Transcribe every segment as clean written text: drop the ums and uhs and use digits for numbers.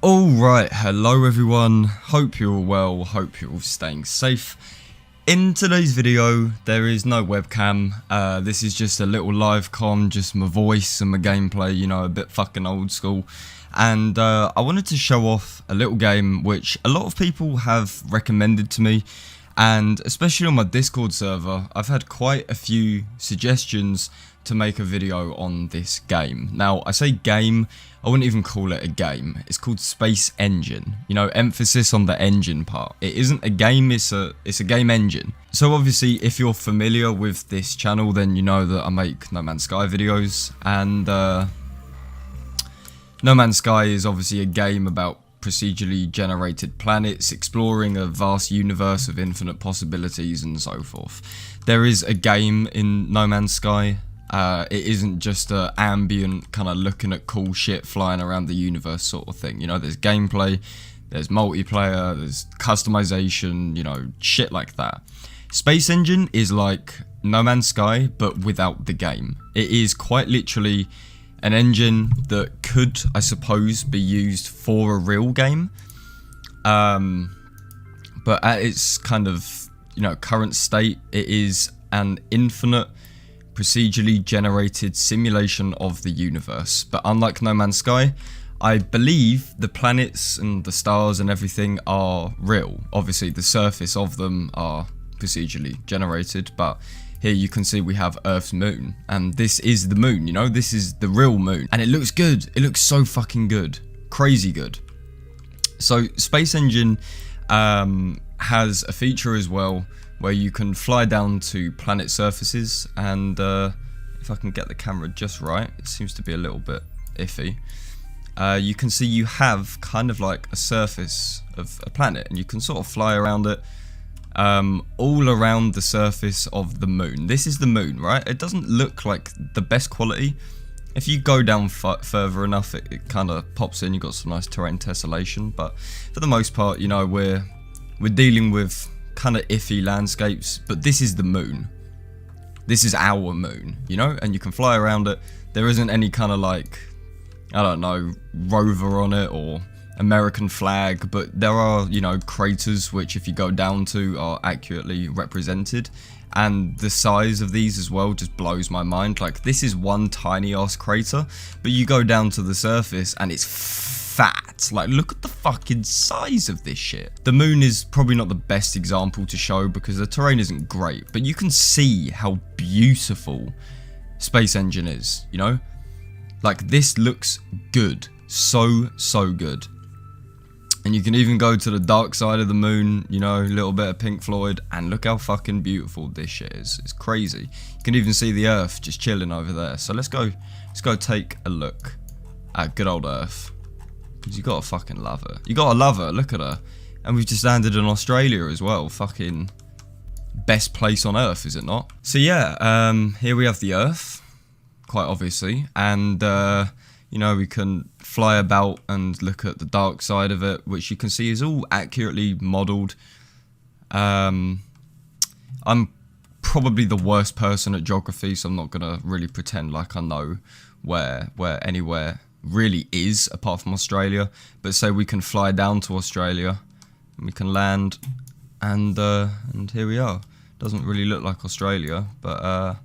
Alright, hello everyone, hope you're all well, hope you're all staying safe. In today's video, there is no webcam, this is just a little live com, just my voice and my gameplay, you know, a bit fucking old school. And I wanted to show off a little game which a lot of people have recommended to me, and especially on my Discord server, I've had quite a few suggestions to make a video on this game. Now, I say game, I wouldn't even call it a game. It's called Space Engine. You know, emphasis on the engine part. It isn't a game, it's a game engine. So obviously, if you're familiar with this channel, then you know that I make No Man's Sky videos, and No Man's Sky is obviously a game about procedurally generated planets, exploring a vast universe of infinite possibilities and so forth. There is a game in No Man's Sky. It isn't just a ambient kind of looking at cool shit flying around the universe sort of thing. You know, there's gameplay, there's multiplayer, there's customization, you know, shit like that. Space Engine is like No Man's Sky, but without the game. It is quite literally an engine that could, I suppose, be used for a real game. But at its kind of, you know, current state, it is an infinite, procedurally generated simulation of the universe. But unlike No Man's Sky, I believe the planets and the stars and everything are real. Obviously, the surface of them are procedurally generated, but here you can see we have Earth's moon, and this is the moon, you know, this is the real moon, and it looks good. It looks so fucking good, crazy good. So Space Engine has a feature as well where you can fly down to planet surfaces, and if I can get the camera just right, it seems to be a little bit iffy. You can see you have kind of like a surface of a planet, and you can sort of fly around it. All around the surface of the moon. This is the moon, right? It doesn't look like the best quality. If you go down further enough, it kind of pops in. You've got some nice terrain tessellation, but for the most part, you know, we're dealing with kind of iffy landscapes. But this is the moon. This is our moon, you know, and you can fly around it. There isn't any kind of like, I don't know, rover on it or American flag, but there are, you know, craters which if you go down to are accurately represented, and the size of these as well just blows my mind. Like, this is one tiny ass crater, but you go down to the surface and it's fat. Like, look at the fucking size of this shit. The moon is probably not the best example to show because the terrain isn't great, but you can see how beautiful Space Engine is, you know? Like, this looks good. So good. And you can even go to the dark side of the moon, you know, a little bit of Pink Floyd, and look how fucking beautiful this shit is. It's crazy. You can even see the Earth just chilling over there. So let's go take a look at good old Earth. Because you gotta fucking love her. You gotta love her, look at her. And we've just landed in Australia as well. Fucking best place on Earth, is it not? So yeah, here we have the Earth, quite obviously. And you know, we can fly about and look at the dark side of it, which you can see is all accurately modelled. I'm probably the worst person at geography, so I'm not going to really pretend like I know where anywhere really is, apart from Australia. But say we can fly down to Australia, and we can land, and here we are. Doesn't really look like Australia, but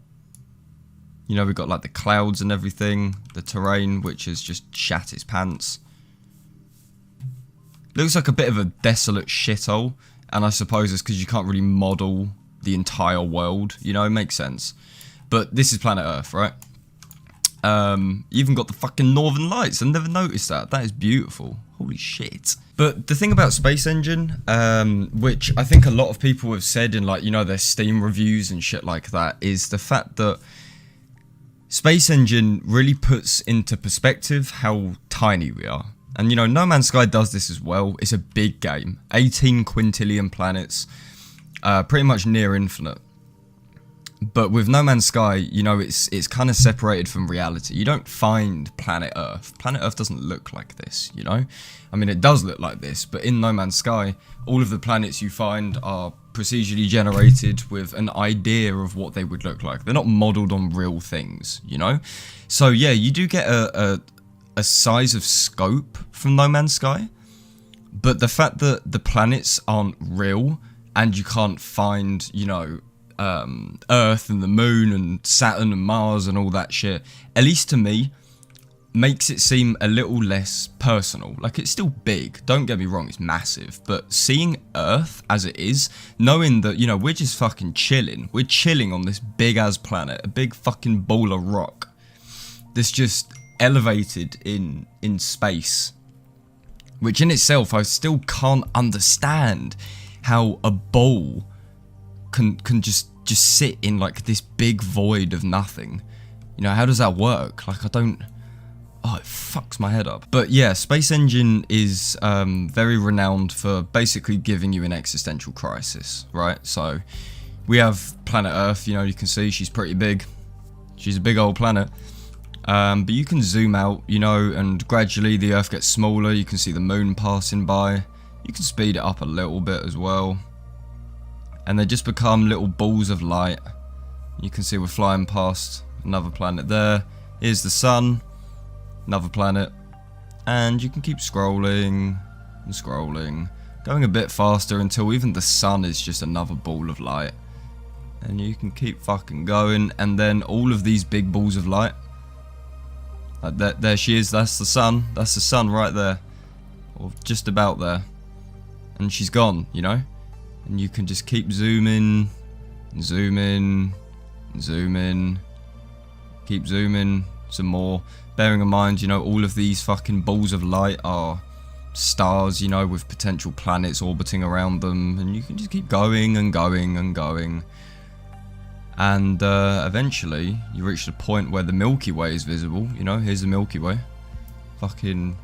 you know, we've got like the clouds and everything, the terrain, which is just shat its pants. Looks like a bit of a desolate shithole, and I suppose it's because you can't really model the entire world, you know, it makes sense. But this is planet Earth, right? You even got the fucking northern lights. I never noticed that. That is beautiful. Holy shit. But the thing about Space Engine, which I think a lot of people have said in, like, you know, their Steam reviews and shit like that, is the fact that Space Engine really puts into perspective how tiny we are. And, you know, No Man's Sky does this as well. It's a big game. 18 quintillion planets. Pretty much near infinite. But with No Man's Sky, you know, it's kind of separated from reality. You don't find planet Earth. Planet Earth doesn't look like this, you know? I mean, it does look like this, but in No Man's Sky, all of the planets you find are procedurally generated with an idea of what they would look like. They're not modelled on real things, you know? So yeah, you do get a a size of scope from No Man's Sky, but the fact that the planets aren't real and you can't find, you know, Earth and the Moon and Saturn and Mars and all that shit, at least to me, makes it seem a little less personal. Like, it's still big, don't get me wrong, it's massive, but seeing Earth as it is, knowing that, you know, we're just fucking chilling, we're chilling on this big ass planet, a big fucking ball of rock that's just elevated in space, which in itself I still can't understand how a ball can just sit in like this big void of nothing. You know, how does that work? Like, I don't... Oh, it fucks my head up. But yeah, Space Engine is very renowned for basically giving you an existential crisis, right? So we have planet Earth, you know, you can see she's pretty big. She's a big old planet. But you can zoom out, you know, and gradually the Earth gets smaller. You can see the moon passing by. You can speed it up a little bit as well. And they just become little balls of light. You can see we're flying past another planet there. Here's the sun. Another planet, and you can keep scrolling and scrolling, going a bit faster until even the sun is just another ball of light, and you can keep fucking going, and then all of these big balls of light, like that, there she is, that's the sun right there, or just about there, and she's gone, you know, and you can just keep zooming, and zoom in, and zoom in, keep zooming some more. Bearing in mind, you know, all of these fucking balls of light are stars, you know, with potential planets orbiting around them, and you can just keep going and going and going. And eventually, you reach the point where the Milky Way is visible, you know, here's the Milky Way. Fucking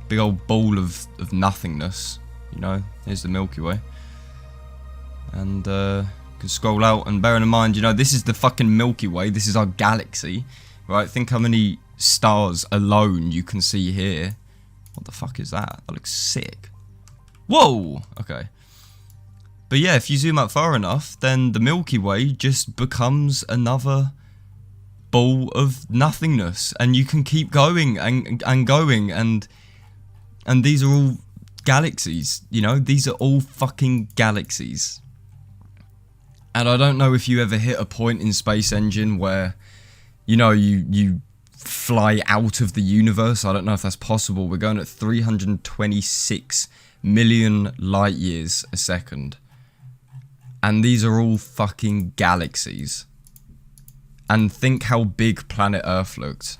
big old ball of nothingness, you know, here's the Milky Way. And you can scroll out, and bearing in mind, you know, this is the fucking Milky Way, this is our galaxy, right? Think how many stars alone you can see here. What the fuck is that? That looks sick. Whoa! Okay. But yeah, if you zoom out far enough, then the Milky Way just becomes another ball of nothingness, and you can keep going and going, and these are all galaxies, you know? These are all fucking galaxies. And I don't know if you ever hit a point in Space Engine where, you know, you fly out of the universe. I don't know if that's possible. We're going at 326 million light years a second. And these are all fucking galaxies. And think how big planet Earth looked.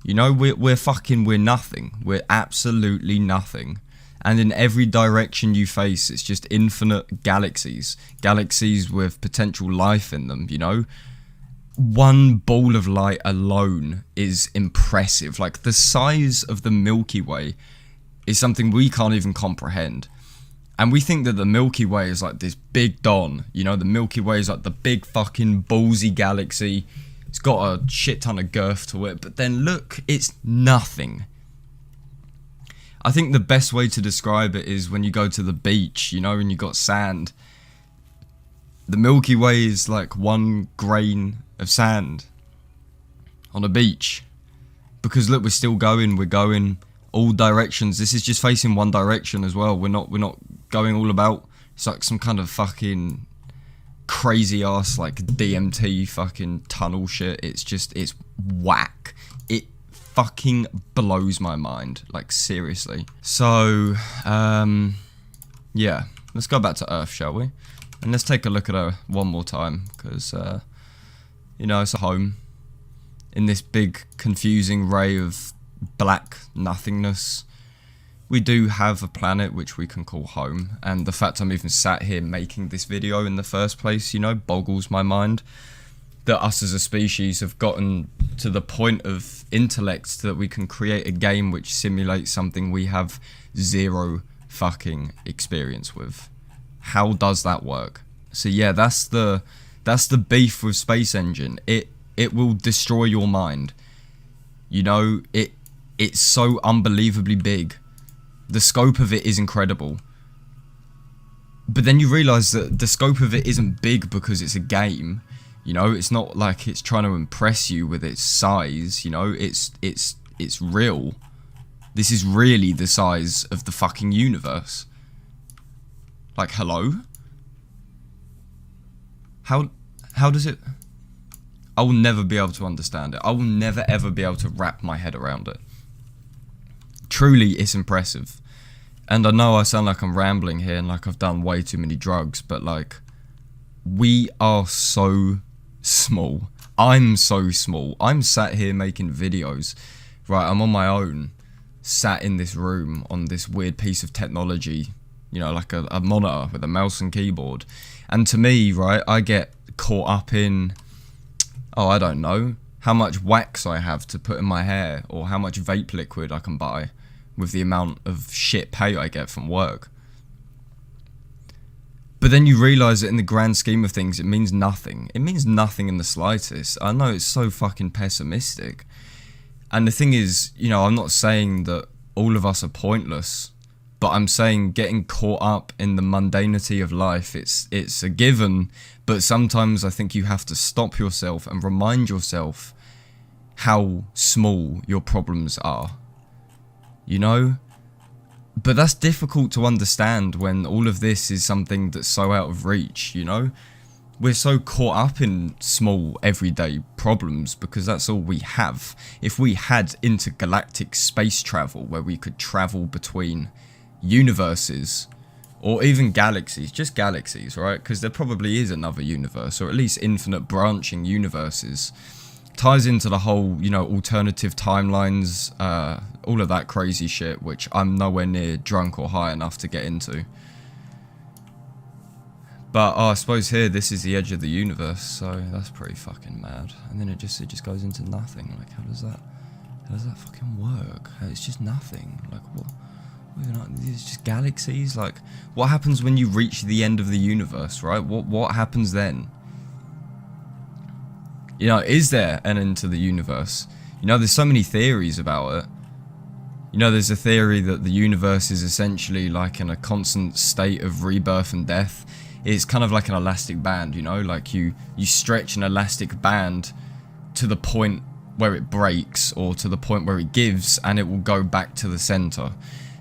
You know, we're nothing. We're absolutely nothing. And in every direction you face, it's just infinite galaxies. Galaxies with potential life in them, you know? One ball of light alone is impressive. Like, the size of the Milky Way is something we can't even comprehend. And we think that the Milky Way is like this big don. You know, the Milky Way is like the big fucking ballsy galaxy. It's got a shit ton of girth to it. But then look, it's nothing. I think the best way to describe it is when you go to the beach, you know, and you got sand. The Milky Way is like one grain of sand on a beach, because look, we're still going, we're going all directions. This is just facing one direction as well. We're not going all about. It's like some kind of fucking crazy ass like DMT fucking tunnel shit. It's whack. It fucking blows my mind, like, seriously. So yeah, let's go back to Earth, shall we? And let's take a look at her one more time, because you know, it's a home in this big confusing ray of black nothingness. We do have a planet which we can call home, and the fact I'm even sat here making this video in the first place, you know, boggles my mind. That us as a species have gotten to the point of intellect that we can create a game which simulates something we have zero fucking experience with. How does that work? So yeah, that's the beef with Space Engine. It will destroy your mind. You know, it's so unbelievably big. The scope of it is incredible. But then you realise that the scope of it isn't big because it's a game. You know, it's not like it's trying to impress you with its size, you know, it's it's real. This is really the size of the fucking universe. Like, hello? How does it... I will never be able to understand it. I will never ever be able to wrap my head around it. Truly, it's impressive. And I know I sound like I'm rambling here and like I've done way too many drugs, but like, we are so small. I'm so small. I'm sat here making videos. Right, I'm on my own, sat in this room on this weird piece of technology, you know, like a monitor with a mouse and keyboard. And to me, right, I get caught up in, oh, I don't know, how much wax I have to put in my hair, or how much vape liquid I can buy with the amount of shit pay I get from work. But then you realise that in the grand scheme of things, it means nothing. It means nothing in the slightest. I know it's so fucking pessimistic. And the thing is, you know, I'm not saying that all of us are pointless, but I'm saying getting caught up in the mundanity of life, it's a given, but sometimes I think you have to stop yourself and remind yourself how small your problems are, you know? But that's difficult to understand when all of this is something that's so out of reach, you know? We're so caught up in small, everyday problems because that's all we have. If we had intergalactic space travel where we could travel between universes, or even galaxies, just galaxies, right? Because there probably is another universe, or at least infinite branching universes. Ties into the whole, you know, alternative timelines, all of that crazy shit, which I'm nowhere near drunk or high enough to get into. But I suppose here, this is the edge of the universe, so that's pretty fucking mad. And then it just goes into nothing. Like, how does that fucking work? It's just nothing. Like, what? It's just galaxies. Like, what happens when you reach the end of the universe, right? What happens then? You know, is there an end to the universe? You know, there's so many theories about it. You know, there's a theory that the universe is essentially like in a constant state of rebirth and death. It's kind of like an elastic band, you know, like you stretch an elastic band to the point where it breaks, or to the point where it gives, and it will go back to the center.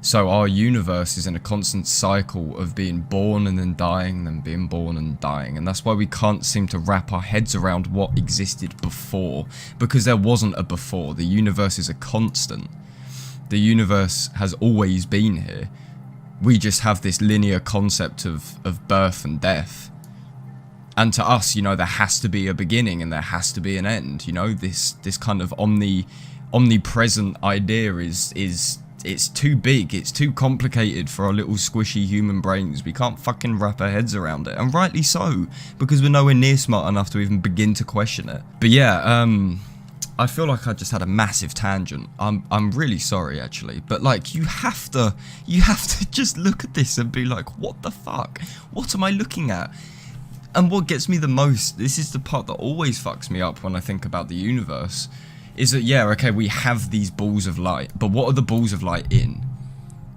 So our universe is in a constant cycle of being born and then dying, then being born and dying. And that's why we can't seem to wrap our heads around what existed before, because there wasn't a before. The universe is a constant. The universe has always been here. We just have this linear concept of birth and death. And to us, you know, there has to be a beginning and there has to be an end. You know, this kind of omnipresent idea is it's too big, it's too complicated for our little squishy human brains. We can't fucking wrap our heads around it, and rightly so, because we're nowhere near smart enough to even begin to question it. But yeah, I feel like I just had a massive tangent. I'm really sorry, actually, but like, you have to just look at this and be like, what the fuck? What am I looking at? And what gets me the most, this is the part that always fucks me up when I think about the universe, is that, yeah, okay, we have these balls of light, but what are the balls of light in?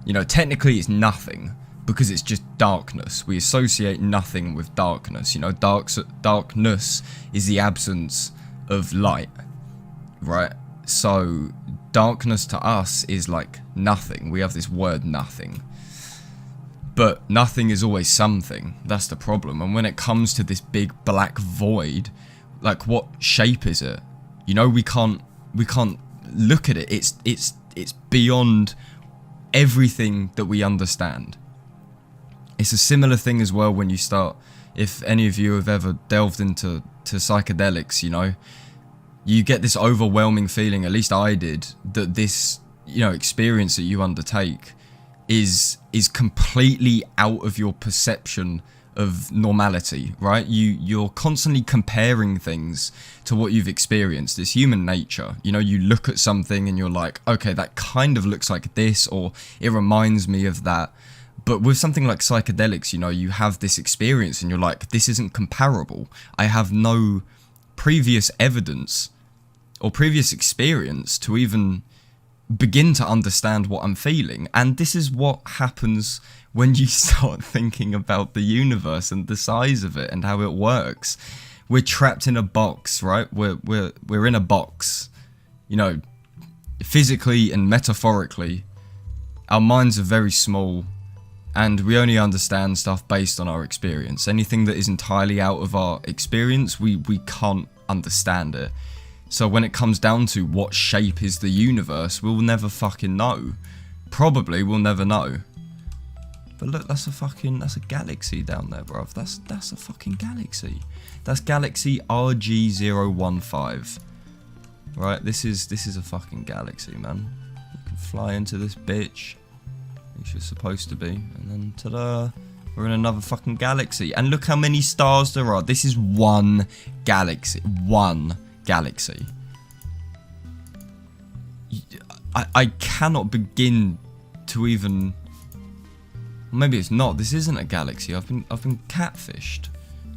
You know, technically it's nothing, because it's just darkness. We associate nothing with darkness. You know, darkness is the absence of light, right? So darkness to us is like nothing. We have this word nothing. But nothing is always something. That's the problem. And when it comes to this big black void, like, what shape is it? You know, we can't look at it. It's beyond everything that we understand. It's a similar thing as well when you start, if any of you have ever delved into psychedelics, you know, you get this overwhelming feeling, at least I did, that this, you know, experience that you undertake is completely out of your perception of normality, right? You're constantly comparing things to what you've experienced. It's human nature. You know, you look at something and you're like, okay, that kind of looks like this, or it reminds me of that. But with something like psychedelics, you know, you have this experience and you're like, this isn't comparable. I have no previous evidence or previous experience to even begin to understand what I'm feeling. And this is what happens when you start thinking about the universe and the size of it and how it works. We're trapped in a box, right? We're in a box. You know, physically and metaphorically, our minds are very small, and we only understand stuff based on our experience. Anything that is entirely out of our experience, we can't understand it. So when it comes down to what shape is the universe, we'll never fucking know. Probably we'll never know. But look, that's a galaxy down there, bruv. That's a fucking galaxy. That's galaxy RG015. Right, this is a fucking galaxy, man. You can fly into this bitch, which you're supposed to be, and then ta-da, we're in another fucking galaxy. And look how many stars there are. This is one galaxy. One galaxy. I cannot begin to even... Maybe it's not. This isn't a galaxy. I've been catfished.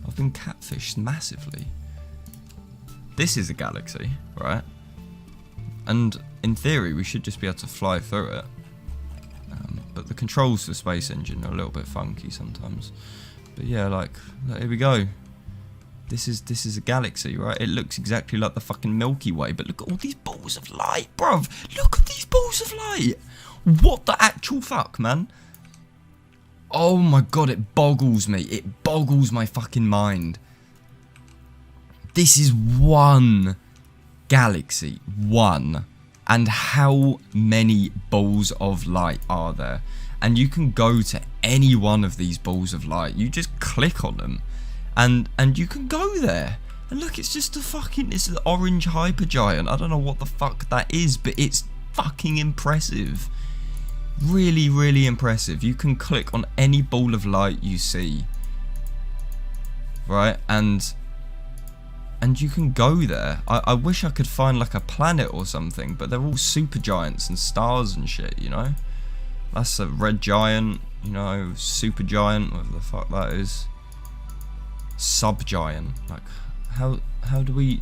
I've been catfished massively. This is a galaxy, right? And in theory, we should just be able to fly through it. But the controls for Space Engine are a little bit funky sometimes. But yeah, like, here we go. This is a galaxy, right? It looks exactly like the fucking Milky Way, but look at all these balls of light, bruv. Look at these balls of light. What the actual fuck, man? Oh my god, it boggles me. It boggles my fucking mind. This is one galaxy. One. And how many balls of light are there? And you can go to any one of these balls of light. You just click on them. And you can go there. And look, it's just it's an orange hypergiant. I don't know what the fuck that is, but it's fucking impressive. Really, really impressive. You can click on any ball of light you see. Right? And you can go there. I wish I could find like a planet or something, but they're all supergiants and stars and shit, you know? That's a red giant, you know, supergiant, whatever the fuck that is. Subgiant. Like, how do we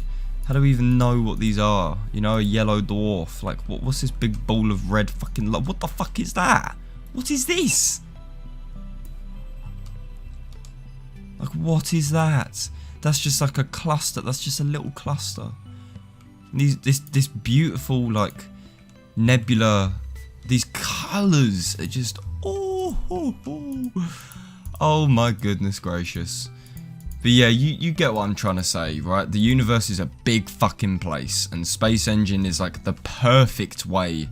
even know what these are? You know, a yellow dwarf. Like, what's this big ball of red fucking light? What the fuck is that? What is this? Like, what is that? That's just like a cluster. That's just a little cluster. This beautiful, like, nebula. These colours are just... Oh my goodness gracious. But yeah, you get what I'm trying to say, right? The universe is a big fucking place, and Space Engine is like the perfect way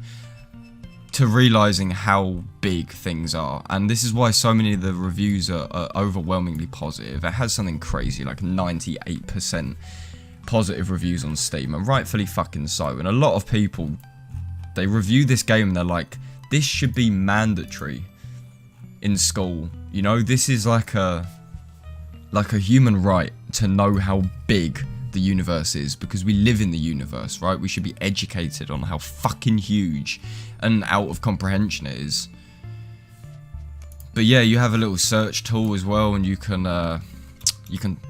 to realising how big things are. And this is why so many of the reviews are overwhelmingly positive. It has something crazy, like 98% positive reviews on Steam, and rightfully fucking so. And a lot of people, they review this game and they're like, this should be mandatory in school. You know, this is like a human right to know how big the universe is, because we live in the universe, right? We should be educated on how fucking huge and out of comprehension it is. But yeah, you have a little search tool as well, and you can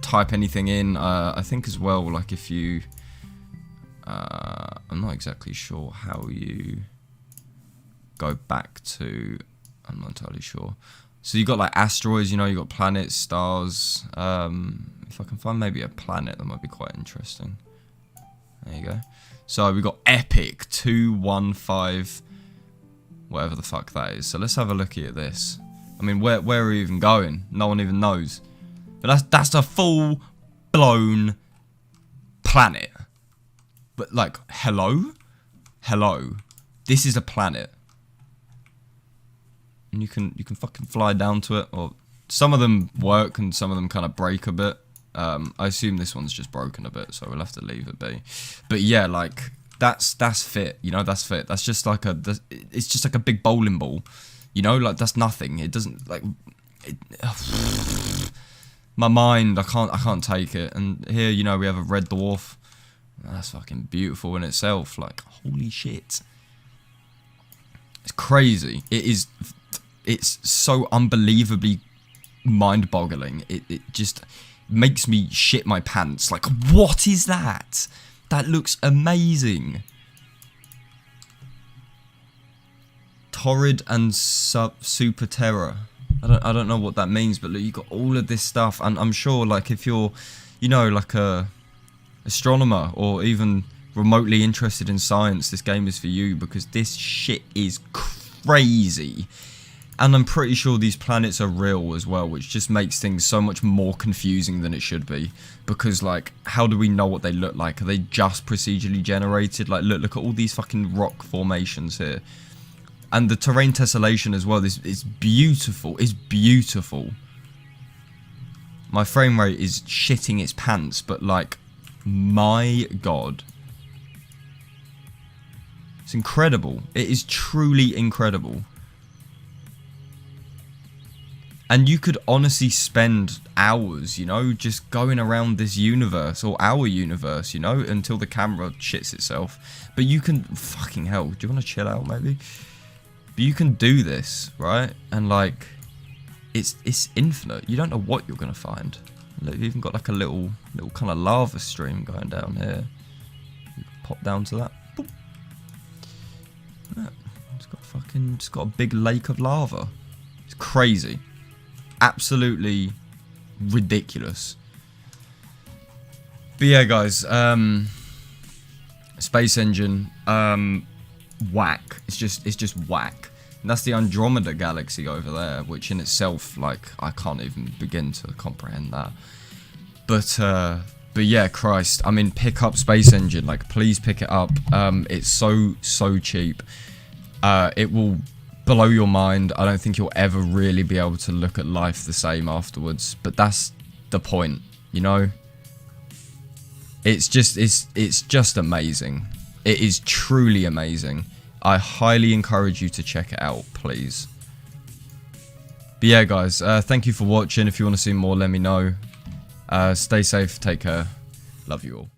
type anything in. I think as well, like if you, I'm not exactly sure how you go back to. I'm not entirely sure. So you got like asteroids, you know, you got planets, stars. If I can find maybe a planet, that might be quite interesting. There you go. So we got Epic 215, whatever the fuck that is. So let's have a look at this. I mean, where are we even going? No one even knows. But that's a full blown planet. But like, hello? This is a planet. And you can fucking fly down to it, or some of them work and some of them kind of break a bit. I assume this one's just broken a bit, so we'll have to leave it be. But yeah, like that's fit, you know, that's fit. That's just like it's just like a big bowling ball, you know, like that's nothing. It doesn't like my mind. I can't take it. And here, you know, we have a red dwarf. That's fucking beautiful in itself. Like, holy shit, it's crazy. It's so unbelievably mind-boggling. It just makes me shit my pants. Like, what is that? That looks amazing. Torrid and Super Terror. I don't know what that means, but look, you got all of this stuff, and I'm sure, like, if you're, you know, like a astronomer or even remotely interested in science, this game is for you, because this shit is crazy. And I'm pretty sure these planets are real as well, which just makes things so much more confusing than it should be. Because, like, how do we know what they look like? Are they just procedurally generated? Like, look at all these fucking rock formations here. And the terrain tessellation as well, is beautiful. It's beautiful. My frame rate is shitting its pants, but, like, my god. It's incredible. It is truly incredible. And you could honestly spend hours, you know, just going around this universe, or our universe, you know, until the camera shits itself. But you can, fucking hell, do you want to chill out maybe? But you can do this, right? And like, it's infinite. You don't know what you're going to find. Look, you've even got like a little kind of lava stream going down here. You pop down to that. Boop. It's got a big lake of lava. It's crazy. Absolutely ridiculous. But yeah, guys, space engine, whack. It's just whack. And that's the Andromeda galaxy over there, which in itself, like, I can't even begin to comprehend that. But yeah, Christ, I mean, pick up Space Engine, like, please pick it up. It's so cheap. It will blow your mind. I don't think you'll ever really be able to look at life the same afterwards, but that's the point, you know. It's just amazing. It is truly amazing. I highly encourage you to check it out, please. But yeah, guys, thank you for watching. If you want to see more, let me know. Stay safe, take care, love you all.